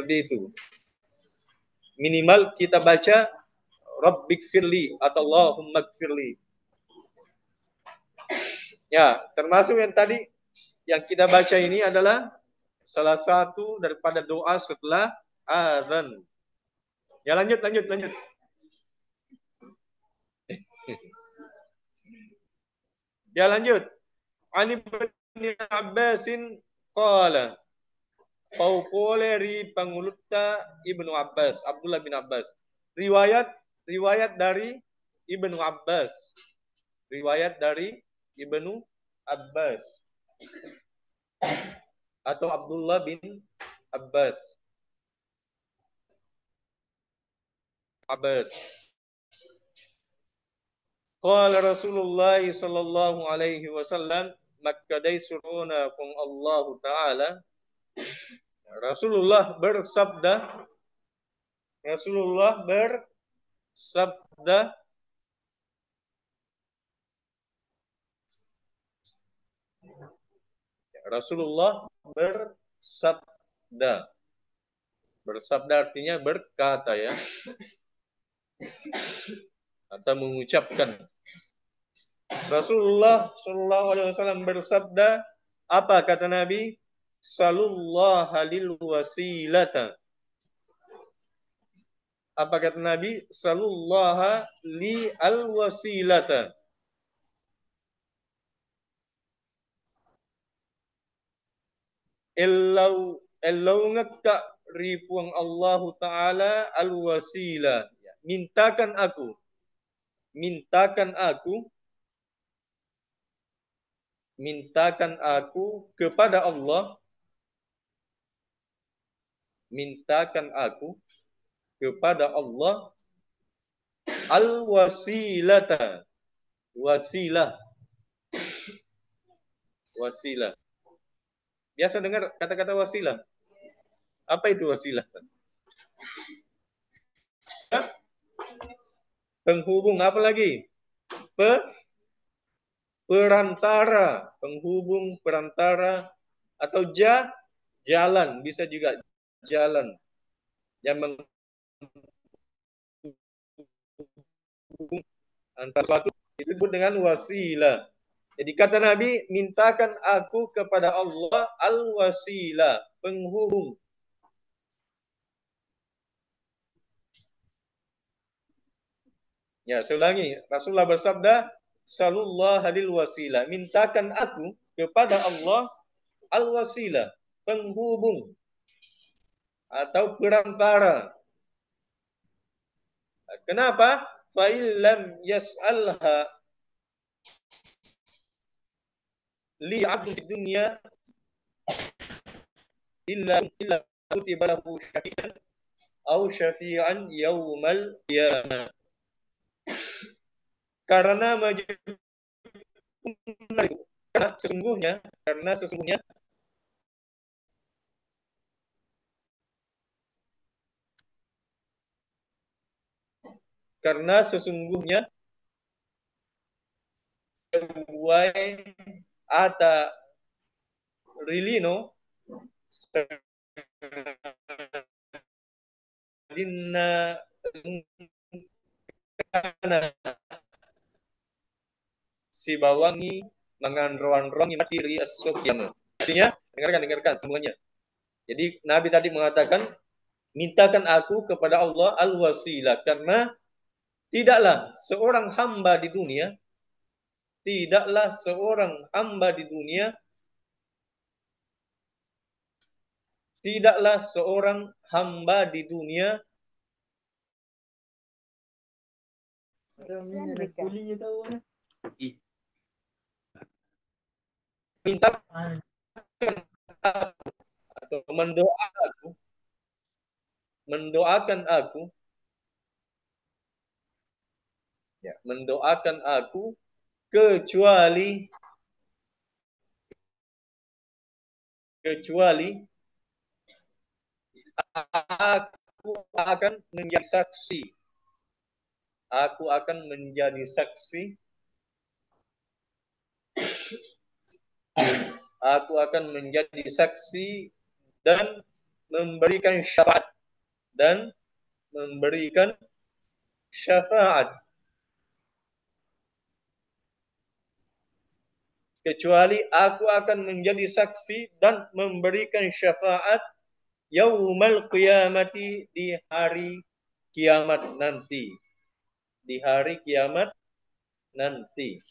seperti itu. Minimal kita baca Rabbikfirli atau Allahummakfirli. Ya, termasuk yang tadi yang kita baca ini adalah salah satu daripada doa setelah azan. Ya, lanjut. Ya, lanjut. Ani bin Abbasin qala. Paupoleri pangulutta Ibnu Abbas, Abdullah bin Abbas. Riwayat dari Ibnu Abbas. Riwayat dari Ibnu Abbas atau Abdullah bin Abbas. Qala Rasulullah sallallahu alaihi wasallam makkadai suruna kum Allah taala. Rasulullah bersabda Bersabda artinya berkata ya. Atau mengucapkan. Rasulullah sallallahu alaihi wasallam bersabda, apa kata Nabi? Sallallahu lil wasilata. Apa kata Nabi? Sallallahu li al wasilata. Ellau ngekak ripuang Allah Ta'ala al-wasila. Mintakan aku kepada Allah. Mintakan aku kepada Allah al-wasilata. Wasilah. Biasa dengar kata-kata wasilah. Apa itu wasilah? Penghubung, apa lagi? Perantara, penghubung, perantara, atau jalan, bisa juga jalan yang menghubung antara suatu, itu disebut dengan wasilah. Jadi kata Nabi, mintakan aku kepada Allah al-wasilah, penghubung. Ya, saya ulangi. Rasulullah bersabda, sallallahu alil wasilah. Mintakan aku kepada Allah al-wasilah, penghubung atau perantara. Kenapa? Fa illam yas'alha li 'abdin fid dunya illa kutiba lahu syafi'an aw syafi'an yaumal qiyamah. Karena sesungguhnya wai ata rilino dinna si bawangi mengandron-rongi materi as-sufyan. Artinya, dengarkan semuanya. Jadi Nabi tadi mengatakan, mintakan aku kepada Allah al-wasilah, karena tidaklah seorang hamba di dunia minta atau mendoakan aku kecuali aku akan menjadi saksi dan memberikan syafaat dan memberikan syafaat, kecuali aku akan menjadi saksi dan memberikan syafaat yaumal qiyamati, di hari kiamat nanti. Di hari kiamat nanti.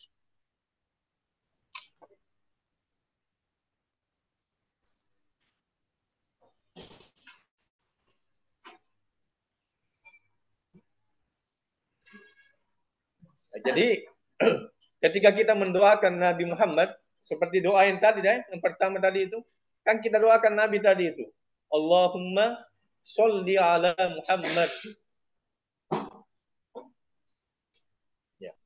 Nah, jadi ketika kita mendoakan Nabi Muhammad seperti doa yang tadi yang pertama tadi itu, kan kita doakan Nabi tadi itu. Allahumma sholli ala Muhammad. Ya.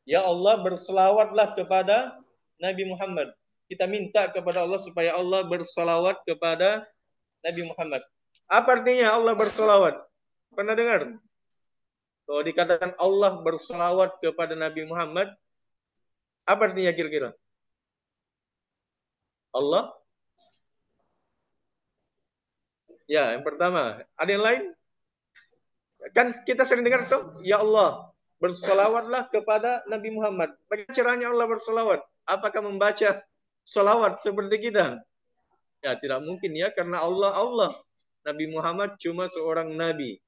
Ya Allah, berselawatlah kepada Nabi Muhammad. Kita minta kepada Allah supaya Allah berselawat kepada Nabi Muhammad. Apa artinya Allah berselawat? Pernah dengar? Kalau dikatakan Allah berselawat kepada Nabi Muhammad, apa artinya kira-kira? Allah? Ya, yang pertama. Ada yang lain? Kan kita sering dengar tuh, ya Allah, bersolawatlah kepada Nabi Muhammad. Bagaimana caranya Allah bersolawat? Apakah membaca solawat seperti kita? Ya, tidak mungkin ya, karena Allah. Nabi Muhammad cuma seorang nabi.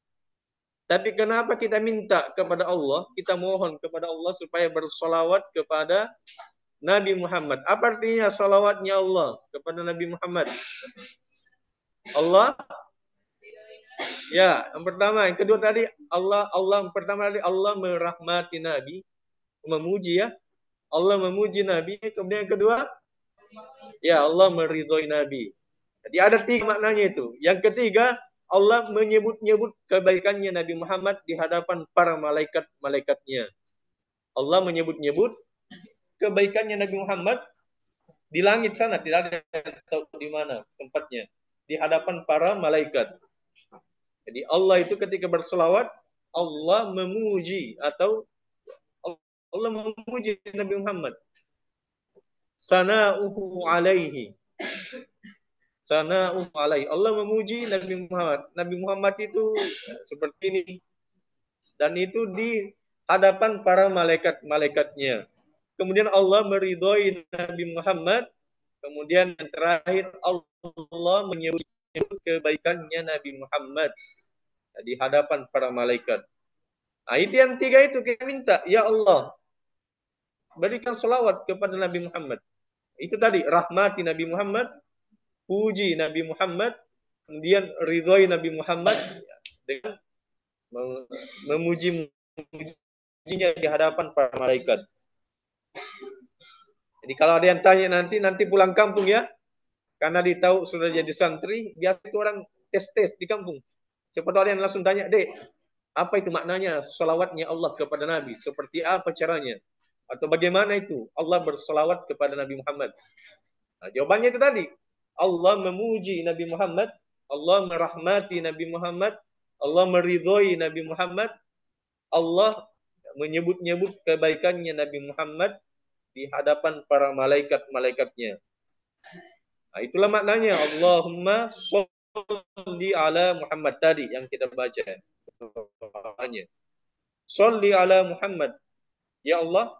Tapi kenapa kita minta kepada Allah, kita mohon kepada Allah supaya bersolawat kepada Nabi Muhammad? Apa artinya solawatnya Allah kepada Nabi Muhammad? Allah, ya, yang pertama, yang kedua tadi Allah pertama tadi Allah merahmati Nabi, memuji ya. Allah memuji Nabi, kemudian yang kedua, ya Allah meridhoi Nabi. Jadi ada tiga maknanya itu. Yang ketiga, Allah menyebut-nyebut kebaikannya Nabi Muhammad di hadapan para malaikat-malaikatnya. Allah menyebut-nyebut kebaikannya Nabi Muhammad di langit sana, tidak ada yang tahu di mana tempatnya, di hadapan para malaikat. Jadi Allah itu ketika berselawat, Allah memuji atau Allah memuji Nabi Muhammad. Sana'uhu alaihi. Sana'uhu alaihi. Allah memuji Nabi Muhammad. Nabi Muhammad itu seperti ini. Dan itu di hadapan para malaikat-malaikatnya. Kemudian Allah meridhoi Nabi Muhammad. Kemudian yang terakhir Allah menyebut kebaikannya Nabi Muhammad di hadapan para malaikat. Nah, itu yang tiga itu kita minta, ya Allah, berikan selawat kepada Nabi Muhammad. Itu tadi, rahmati Nabi Muhammad, puji Nabi Muhammad, kemudian ridhoi Nabi Muhammad dengan memujinya di hadapan para malaikat. Jadi kalau ada yang tanya nanti pulang kampung ya, karena ditahu sudah jadi santri, biasa orang tes di kampung. Siapa tahu ada yang langsung tanya, Dek, apa itu maknanya selawatnya Allah kepada Nabi? Seperti apa caranya? Atau bagaimana itu Allah berselawat kepada Nabi Muhammad? Nah, jawabannya itu tadi. Allah memuji Nabi Muhammad, Allah merahmati Nabi Muhammad, Allah meridhoi Nabi Muhammad, Allah menyebut-nyebut kebaikannya Nabi Muhammad di hadapan para malaikat-malaikatnya. Nah, itulah maknanya Allahumma sholli ala Muhammad tadi yang kita baca. Sholli ala Muhammad. Ya Allah,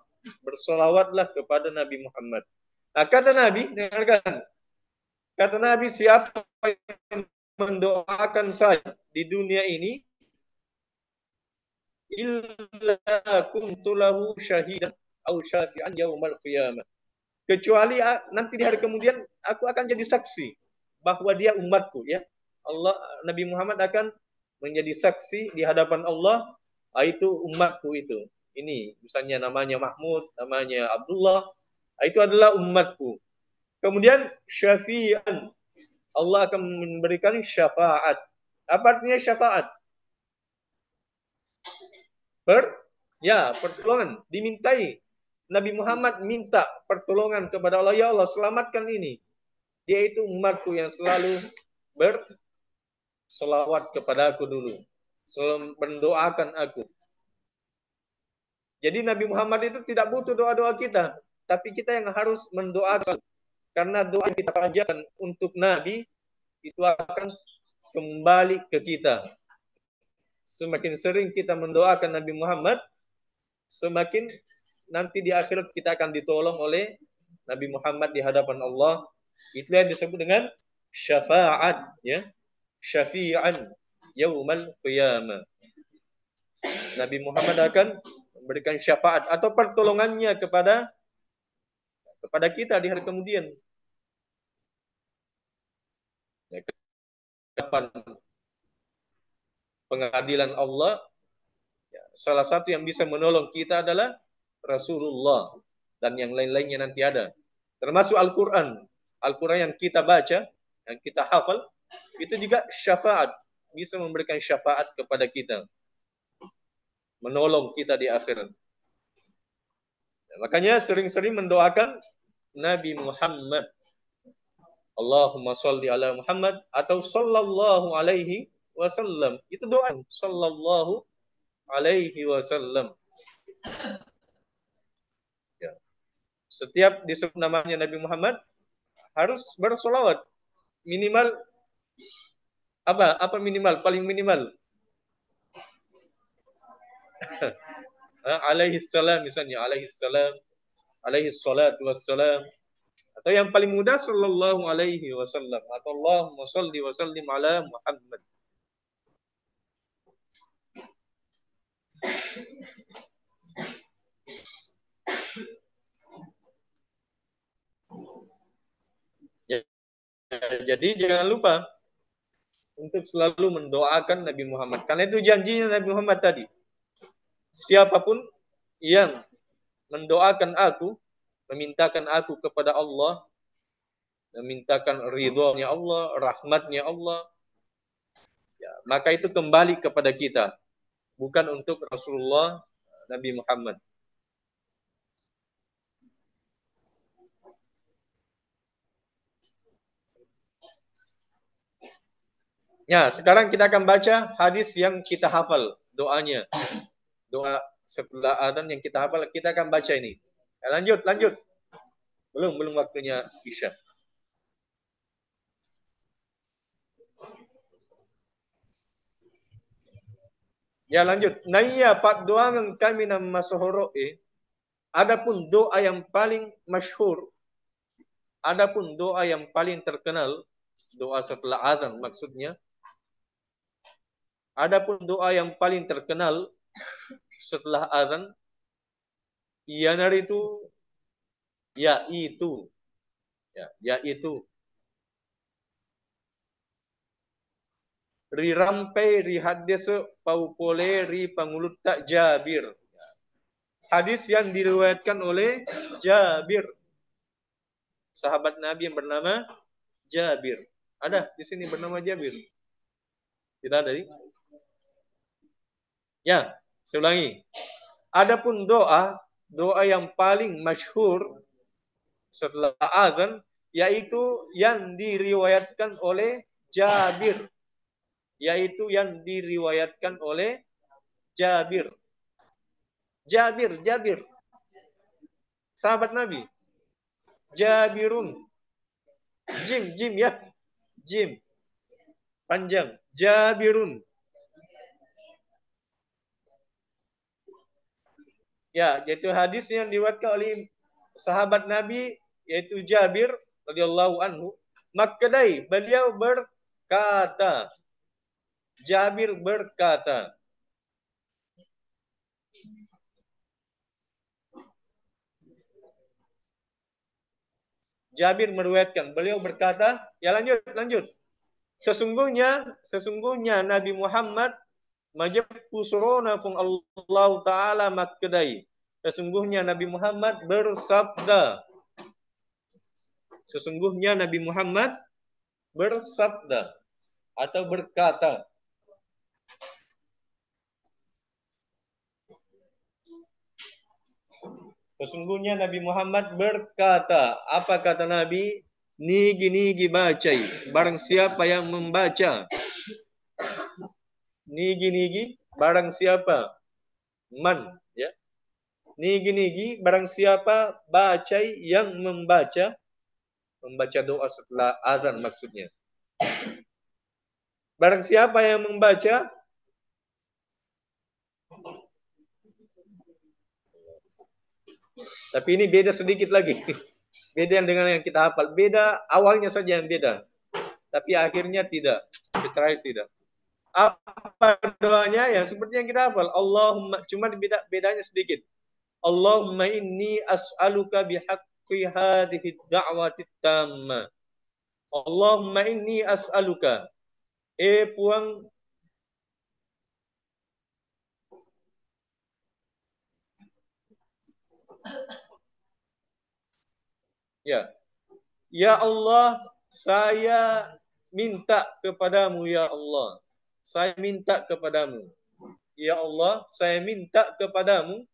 bersolawatlah kepada Nabi Muhammad. Nah, kata Nabi, dengarkan. Kata Nabi, siapa yang mendoakan saya di dunia ini, illa kuntulahu syahidan au syafi'an yaumal qiyamah. Kecuali nanti di hari kemudian aku akan jadi saksi bahwa dia umatku ya. Allah, Nabi Muhammad akan menjadi saksi di hadapan Allah, itu umatku itu. Ini misalnya namanya Mahmud, namanya Abdullah, itu adalah umatku. Kemudian syafi'an, Allah akan memberikan syafaat. Apa artinya syafaat? Pertolongan, dimintai. Nabi Muhammad minta pertolongan kepada Allah, ya Allah selamatkan ini. Dia itu umatku yang selalu berselawat kepada aku dulu, selalu mendoakan aku. Jadi Nabi Muhammad itu tidak butuh doa-doa kita, tapi kita yang harus mendoakan. Karena doa yang kita panjatkan untuk Nabi itu akan kembali ke kita. Semakin sering kita mendoakan Nabi Muhammad, semakin nanti di akhirat kita akan ditolong oleh Nabi Muhammad di hadapan Allah. Itu yang disebut dengan syafaat, ya. Syafi'an yaumal qiyamah. Nabi Muhammad akan memberikan syafaat atau pertolongannya kepada kita di hari kemudian. Ya, kapan pengadilan Allah, ya, salah satu yang bisa menolong kita adalah Rasulullah dan yang lain-lainnya nanti ada. Termasuk Al-Quran. Al-Quran yang kita baca, yang kita hafal, itu juga syafaat. Bisa memberikan syafaat kepada kita. Menolong kita di akhirat. Ya, makanya sering-sering mendoakan Nabi Muhammad. Allahumma sholli ala Muhammad atau sallallahu alaihi wasallam. Itu doa sallallahu alaihi wasallam. Ya. Setiap disebut namanya Nabi Muhammad harus bersolawat. Minimal apa minimal? Paling minimal. Alaihi salam misalnya, alaihi salam, alaihi salatu wassalam. Atau yang paling mudah sallallahu alaihi wasallam atau Allahumma shalli wa sallim ala Muhammad. Ya, jadi jangan lupa untuk selalu mendoakan Nabi Muhammad. Karena itu janjinya Nabi Muhammad tadi. Siapapun yang mendoakan aku, memintakan aku kepada Allah, memintakan ridhonya Allah, rahmatnya Allah, ya, maka itu kembali kepada kita, bukan untuk Rasulullah Nabi Muhammad. Ya, sekarang kita akan baca hadis yang kita hafal, doanya. Doa setelah adzan yang kita hafal, kita akan baca ini. Ya, lanjut. Belum waktunya Isya. Ya, lanjut. Naya pak doa ng kami na masuhuro adapun doa yang paling masyhur, adapun doa yang paling terkenal, doa setelah azan maksudnya. Adapun doa yang paling terkenal setelah azan, yaitu ri rampai ri hadis paupole ri pangulut tak Jabir. Hadis yang diriwayatkan oleh Jabir, sahabat Nabi yang bernama Jabir. Ada di sini bernama Jabir? Tidak ada. Ya, saya ulangi. Adapun doa yang paling masyhur setelah azan, yaitu yang diriwayatkan oleh Jabir. Jabir. Sahabat Nabi. Jabirun. Jim ya. Jim. Panjang. Jabirun. Ya, yaitu hadis yang diriwayatkan oleh sahabat Nabi yaitu Jabir radhiyallahu anhu. Makadai beliau berkata. Jabir berkata. Jabir meriwayatkan, beliau berkata, ya lanjut. Sesungguhnya Nabi Muhammad majapusrona pun Allah Ta'ala makkedai. Sesungguhnya Nabi Muhammad bersabda. Atau berkata. Sesungguhnya Nabi Muhammad berkata. Apa kata Nabi? Nigi bacai. Barang siapa yang membaca. Nigi barang siapa. Man. Ya. Nigi barang siapa bacai yang membaca doa setelah azan maksudnya. Barang siapa yang membaca, tapi ini beda sedikit lagi. Beda dengan yang kita hafal. Beda awalnya saja yang beda. Tapi akhirnya tidak. Sampai terakhir tidak. Apa doanya? Ya seperti yang kita hafal. Allahumma, cuma bedanya sedikit. Allahumma inni as'aluka bihaqqi hadhihi da'wati tamma. Allahumma inni as'aluka. Puang, ya. Ya Allah, saya minta kepadamu ya Allah. Saya minta kepadamu. Ya Allah, saya minta kepadamu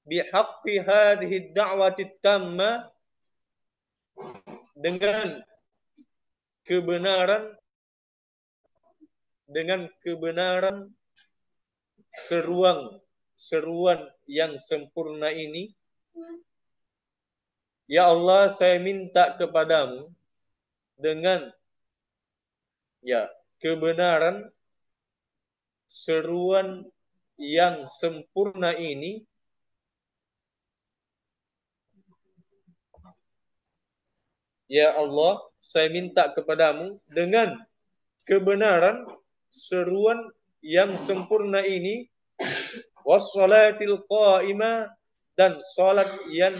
bihaqqi hadhihi da'wati tamma, dengan kebenaran seruan yang sempurna ini. Ya Allah, saya minta kepadamu dengan ya kebenaran seruan yang sempurna ini. Ya Allah, saya minta kepadamu dengan kebenaran seruan yang sempurna ini, wassalatil qa'imah, dan salat yang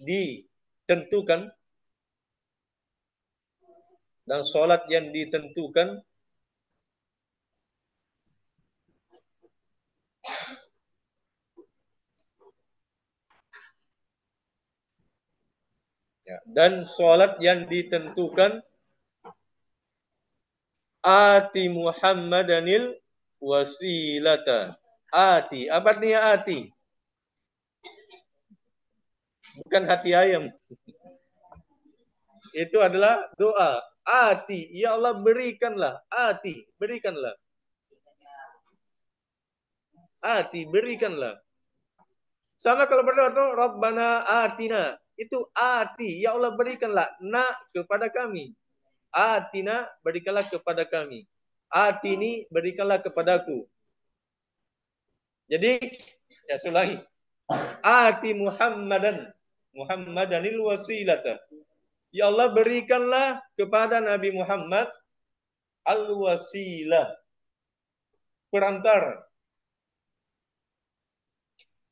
ditentukan, dan salat yang ditentukan, ati Muhammadanil wasilata. Ati, apa artinya ati? Bukan hati ayam. Itu adalah doa. Ati, ya Allah berikanlah. Ati, berikanlah. Ati, berikanlah. Sama kalau berdoa tuh Rabbana atina. Itu ati, ya Allah berikanlah na kepada kami. Atina, berikanlah kepada kami. Atini, berikanlah kepadaku. Jadi, ya ulangi. Ati Muhammadanil wasilata. Ya Allah berikanlah kepada Nabi Muhammad al-wasilah, perantara.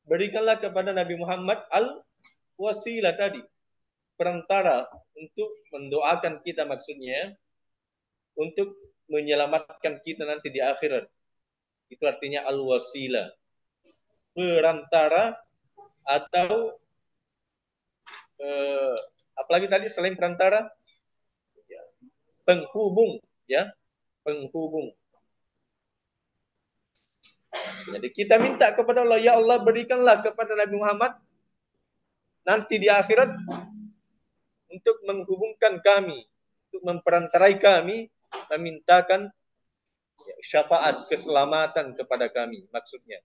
Berikanlah kepada Nabi Muhammad al-wasilah tadi, perantara untuk mendoakan kita, maksudnya untuk menyelamatkan kita nanti di akhirat. Itu artinya al-wasilah, perantara atau apalagi tadi selain perantara, penghubung, ya, penghubung. Jadi kita minta kepada Allah, ya Allah berikanlah kepada Nabi Muhammad nanti di akhirat untuk menghubungkan kami, untuk memperantarai kami, memintakan syafaat, keselamatan kepada kami, maksudnya.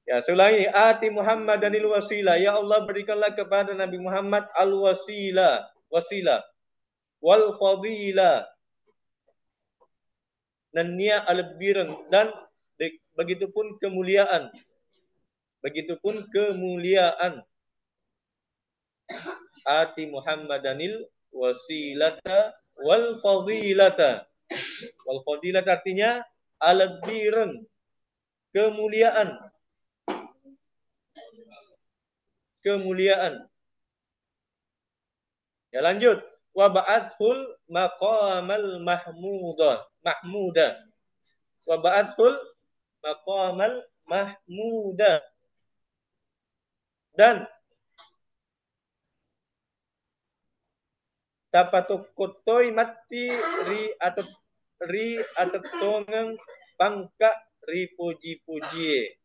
Ya, selain ati Muhammadanil wasilah, ya Allah berikanlah kepada Nabi Muhammad al-wasilah, wasilah, wal fadilah, dan nia al-birang, dan begitupun kemuliaan. Begitupun kemuliaan. Ati Muhammadanil wasilata wal fadilata. Wal fadilata artinya al-birang, kemuliaan. Kemuliaan. Ya lanjut. Wa ba'athul maqamal mahmuda. Mahmuda. Wa ba'athul maqamal mahmuda. Dan tapatuk kutoi mati ri atau tongeng pangka ri puji-puji.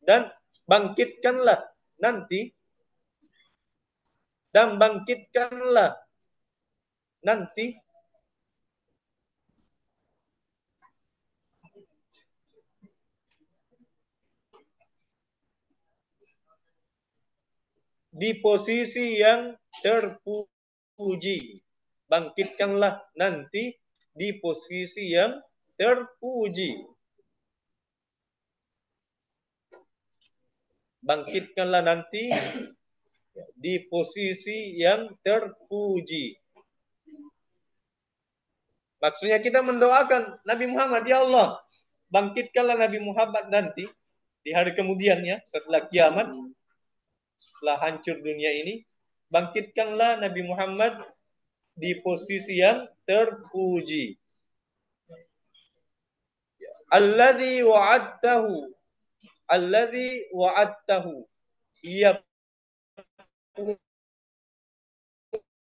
Dan bangkitkanlah nanti, dan bangkitkanlah nanti di posisi yang terpuji. Bangkitkanlah nanti di posisi yang terpuji. Bangkitkanlah nanti di posisi yang terpuji. Maksudnya kita mendoakan Nabi Muhammad, ya Allah, bangkitkanlah Nabi Muhammad nanti di hari kemudiannya setelah kiamat, setelah hancur dunia ini, bangkitkanlah Nabi Muhammad di posisi yang terpuji. Alladzi wa'adtahu, alladzi wa'adtahu, ia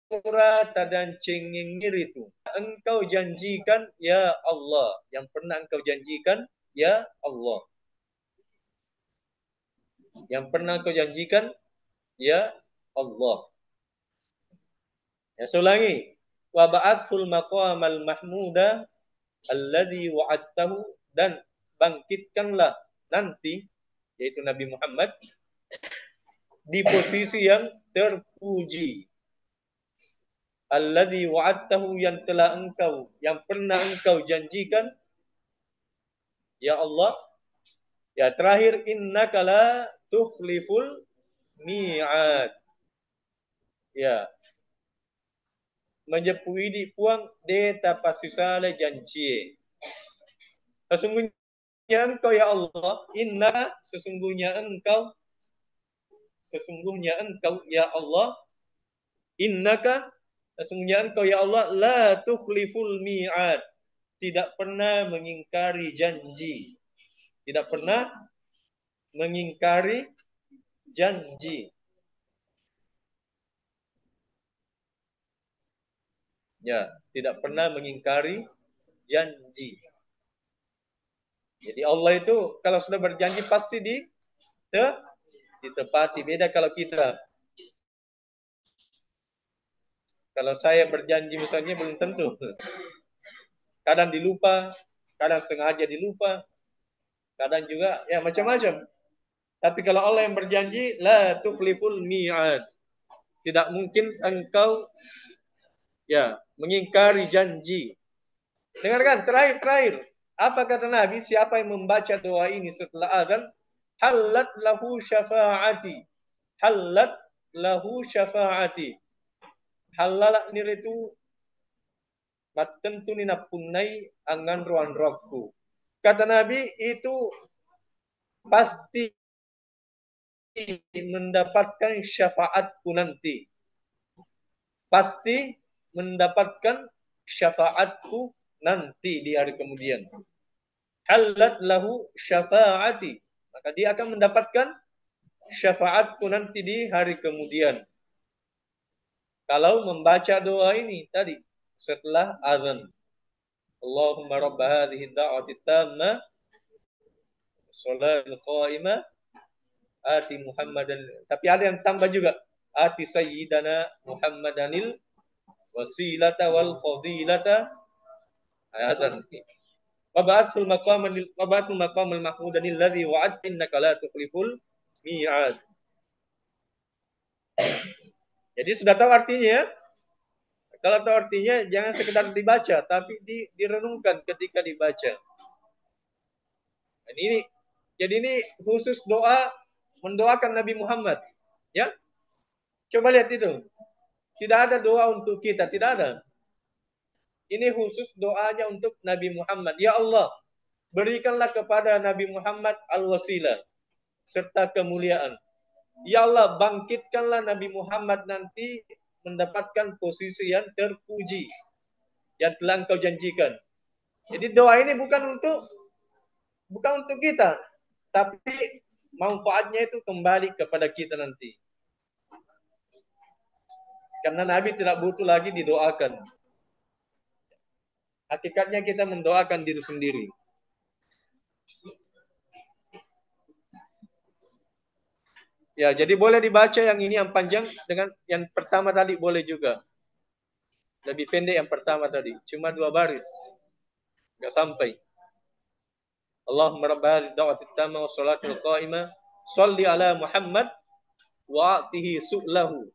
pura dan cengengir itu. Engkau janjikan, ya Allah. Yang pernah engkau janjikan, ya Allah. Yang pernah engkau janjikan, ya Allah. Ya, saya ulangi. Wa ba'athul maqamal mahmuda alladzi wa'adtahu, dan bangkitkanlah nanti, yaitu Nabi Muhammad, di posisi yang terpuji. Alladzi wa'adtahu, yang telah engkau, yang pernah engkau janjikan, ya Allah. Ya, terakhir, innaka la tukhliful mi'ad. Ya, menjepui di puang de tapasisale janji. Sesungguhnya engkau, ya Allah, inna, sesungguhnya engkau, ya Allah, innaka, sesungguhnya engkau, ya Allah, la tukhliful mi'ad, tidak pernah mengingkari janji. Tidak pernah mengingkari janji. Ya, tidak pernah mengingkari janji. Jadi Allah itu kalau sudah berjanji pasti ditepati. Beda kalau kita. Kalau saya berjanji misalnya belum tentu. Kadang dilupa, kadang sengaja dilupa, kadang juga ya macam-macam. Tapi kalau Allah yang berjanji, la tukhliful mi'ad, tidak mungkin engkau ya mengingkari janji. Dengarkan terakhir. Apa kata Nabi? Siapa yang membaca doa ini setelah azan, halat lahu syafa'ati. Halat lahu syafa'ati. Halal nir itu matentu ni napunai angan ruan rokku. Kata Nabi, itu pasti mendapatkan syafaatku nanti. Pasti mendapatkan syafaatku nanti di hari kemudian. Halat lahu syafaati. Maka dia akan mendapatkan syafaatku nanti di hari kemudian. Kalau membaca doa ini tadi setelah azan. Allahumma rabb hadhihi da'wati tamma sholatul qa'imah ati Muhammadan, tapi ada yang tambah juga, ati sayyidana Muhammadanil wasilata wal fadilata azan. Wa ba'athul maqamul mahmudanil ladzi wa'ad innaka la tukhliful mi'ad. Jadi sudah tahu artinya. Kalau tahu artinya jangan sekedar dibaca, tapi direnungkan ketika dibaca. Dan ini khusus doa mendoakan Nabi Muhammad. Ya, coba lihat itu. Tidak ada doa untuk kita, tidak ada. Ini khusus doanya untuk Nabi Muhammad. Ya Allah, berikanlah kepada Nabi Muhammad al-wasilah serta kemuliaan. Ya Allah, bangkitkanlah Nabi Muhammad nanti mendapatkan posisi yang terpuji yang telah Engkau janjikan. Jadi doa ini bukan untuk kita, tapi manfaatnya itu kembali kepada kita nanti. Karena Nabi tidak butuh lagi didoakan. Hakikatnya kita mendoakan diri sendiri. Ya, jadi boleh dibaca yang ini yang panjang dengan yang pertama tadi boleh juga. Lebih pendek yang pertama tadi, cuma 2 baris. Enggak sampai. Allahumma rabb hadhihi da'wati tamma was salatul qa'imah, shalli ala Muhammad wa'tihi su'lahu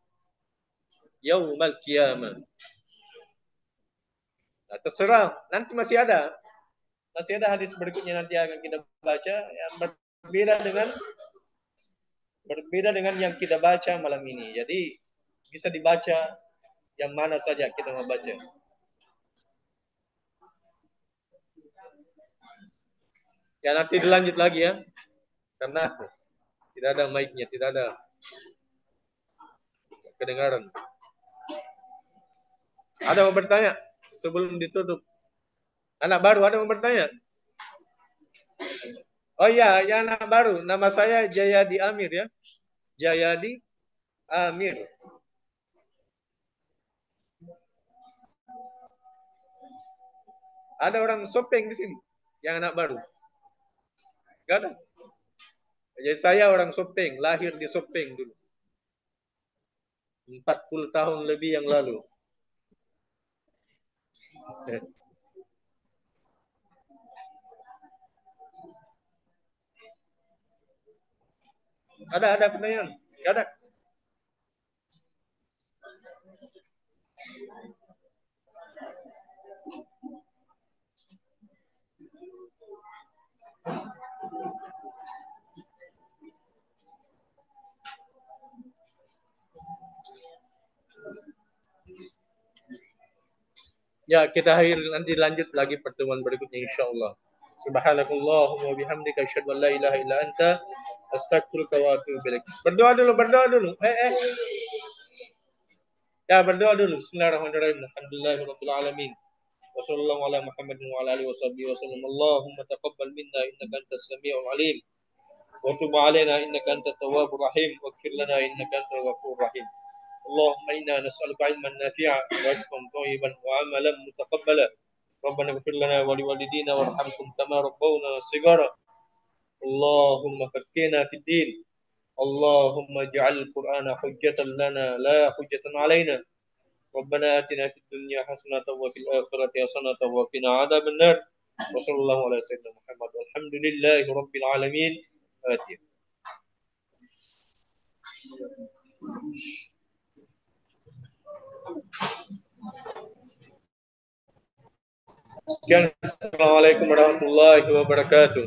yaumal qiyamah. Nah, terserah, nanti masih ada hadis berikutnya nanti akan kita baca yang berbeda dengan yang kita baca malam ini. Jadi bisa dibaca yang mana saja kita mau baca. Ya nanti dilanjut lagi ya, karena tidak ada mic-nya, tidak ada kedengaran. Ada mau bertanya sebelum ditutup? Anak baru ada mau bertanya? Oh iya, ya anak baru. Nama saya Jayadi Amir ya. Jayadi Amir. Ada orang Sopeng di sini yang anak baru? Gak ada. Jadi saya orang Sopeng, lahir di Sopeng dulu. 40 tahun lebih yang lalu. Ada pertanyaan? Gak ada. Ya, kita akhir nanti lanjut lagi pertemuan berikutnya insyaallah. Subhanakallahumma wa bihamdika asyhadu an la ilaha illa anta astaghfiruka wa atubu ilaik. Berdoa dulu. Ya, berdoa dulu. Bismillahirrahmanirrahim. Alhamdulillahirabbil alamin. Wa sallallahu ala Muhammadin wa ala alihi washabbihi wasallam. Allahumma taqabbal minna innaka antas samiul alim. Wa tub alaina innaka antat tawwabur rahim. Waghfir lana innaka antal ghafurur rahim. اللهم إنا نسألك علما نافعا ورزقا طيبا وعملا متقبلا ربنا اغفر لنا ولوالدينا وارحمهم كما ربونا صغارا اللهم فقهنا في الدين اللهم اجعل القرآن حجة لنا لا حجة علينا ربنا آتنا في الدنيا حسنة وفي الآخرة حسنة وقنا عذاب النار وصلى الله على سيدنا محمد والحمد لله رب العالمين آتيه. Sekian, assalamualaikum warahmatullahi wabarakatuh.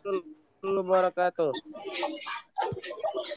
Warahmatullahi wabarakatuh.